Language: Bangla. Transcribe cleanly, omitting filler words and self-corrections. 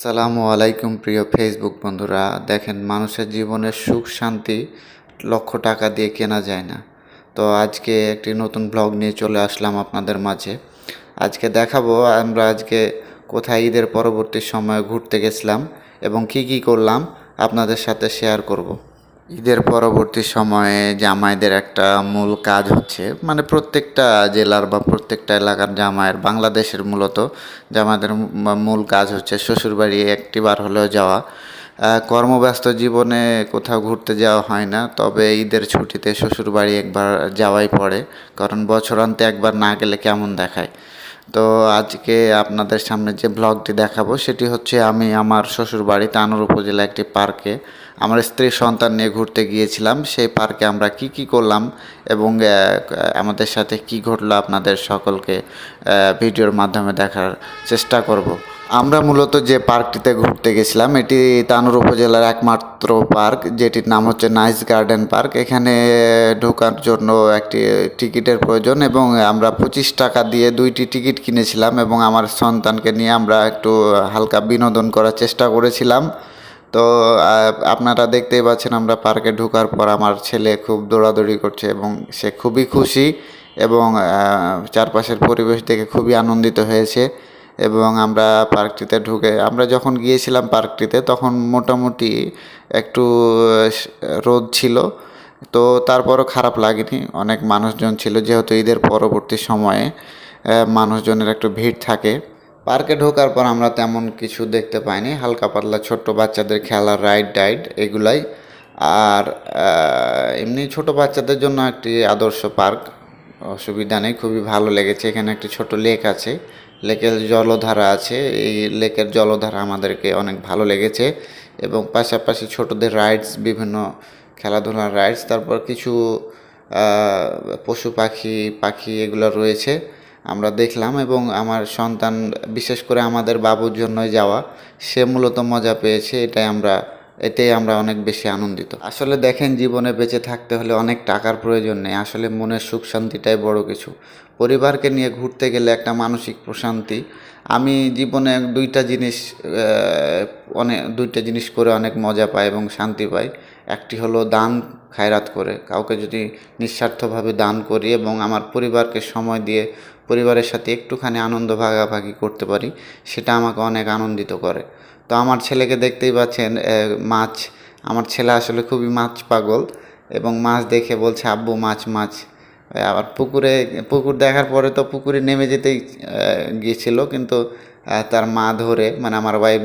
আসসালামু আলাইকুম প্রিয় ফেসবুক বন্ধুরা। দেখেন, মানুষের জীবনের সুখ শান্তি লক্ষ টাকা দিয়ে কেনা যায় না। তো আজকে একটি নতুন ব্লগ নিয়ে চলে আসলাম আপনাদের মাঝে। আজকে দেখাবো আমরা আজকে কোথায় ঈদের পরবর্তী সময়ে ঘুরতে গেছিলাম এবং কি কি করলাম আপনাদের সাথে শেয়ার করব। ঈদের পরবর্তী সময়ে জামাইদের একটা মূল কাজ হচ্ছে, মানে প্রত্যেকটা জেলার বা প্রত্যেকটা এলাকার জামাইয়ের, বাংলাদেশের মূলত জামাইদের মূল কাজ হচ্ছে শ্বশুরবাড়ি একটিবার হলেও যাওয়া। কর্মব্যস্ত জীবনে কোথাও ঘুরতে যাওয়া হয় না, তবে ঈদের ছুটিতে শ্বশুরবাড়ি একবার যাওয়াই পড়ে, কারণ বছরান্তে একবার না গেলে কেমন দেখায়। তো আজকে আপনাদের সামনে যে ব্লগটি দেখাবো সেটি হচ্ছে আমি আমার শ্বশুরবাড়ি তানোর উপজেলা একটি পার্কে আমার স্ত্রী সন্তান নিয়ে ঘুরতে গিয়েছিলাম। সেই পার্কে আমরা কি কি করলাম এবং আমাদের সাথে কি ঘটলো আপনাদের সকলকে ভিডিওর মাধ্যমে দেখার চেষ্টা করব। আমরা মূলত যে পার্কটিতে ঘুরতে গেছিলাম এটি তানোর উপজেলার একমাত্র পার্ক, যেটির নাম হচ্ছে নাইস গার্ডেন পার্ক। এখানে ঢোকার জন্য একটি টিকিটের প্রয়োজন এবং আমরা 25 টাকা দিয়ে 2টি টিকিট কিনেছিলাম এবং আমার সন্তানকে নিয়ে আমরা একটু হালকা বিনোদন করার চেষ্টা করেছিলাম। তো আপনারা দেখতেই পাচ্ছেন, আমরা পার্কে ঢোকার পর আমার ছেলে খুব দৌড়াদৌড়ি করছে এবং সে খুবই খুশি এবং চারপাশের পরিবেশ দেখে খুবই আনন্দিত হয়েছে। এবং আমরা পার্কটিতে ঢুকে আমরা যখন গিয়েছিলাম পার্কটিতে তখন মোটামুটি একটু রোদ ছিল, তো তারপরও খারাপ লাগেনি। অনেক মানুষজন ছিল, যেহেতু ঈদের পরবর্তী সময়ে মানুষজনের একটু ভিড় থাকে। পার্কে ঢোকার পর আমরা তেমন কিছু দেখতে পাইনি, হালকা পাতলা ছোট্ট বাচ্চাদের খেলার রাইড এগুলাই। আর এমনি ছোট বাচ্চাদের জন্য একটি আদর্শ পার্ক, অসুবিধা নেই, খুবই ভালো লেগেছে। এখানে একটি ছোট লেক আছে, লেকের জলধারা আছে, এই লেকের জলধারা আমাদেরকে অনেক ভালো লেগেছে। এবং পাশাপাশি ছোটদের রাইডস, বিভিন্ন খেলাধুলার রাইডস, তারপর কিছু পশু পাখি এগুলো রয়েছে আমরা দেখলাম। এবং আমার সন্তান, বিশেষ করে আমাদের বাবুর জন্যই যাওয়া, সে মূলত মজা পেয়েছে, এতেই আমরা অনেক বেশি আনন্দিত। আসলে দেখেন, জীবনে বেঁচে থাকতে হলে অনেক টাকার প্রয়োজন নেই, আসলে মনের সুখ শান্তিটাই বড় কিছু। পরিবারকে নিয়ে ঘুরতে গেলে একটা মানসিক প্রশান্তি। আমি জীবনে দুইটা জিনিস করে অনেক মজা পাই এবং শান্তি পাই। একটি হলো দান খায়রাত করে, কাউকে যদি নিঃস্বার্থভাবে দান করি এবং আমার পরিবারকে সময় দিয়ে পরিবারের সাথে একটুখানি আনন্দ ভাগাভাগি করতে পারি, সেটা আমাকে অনেক আনন্দিত করে। তো আমার ছেলেকে দেখতেই পাচ্ছেন, আমার ছেলে আসলে খুবই মাছ পাগল এবং মাছ দেখে বলছে আব্বু মাছ মাছ। আবার পুকুর দেখার পরে তো পুকুরে নেমে যেতেই গিয়েছিল, কিন্তু তার মা ধরে, মানে আমার ওয়াইফ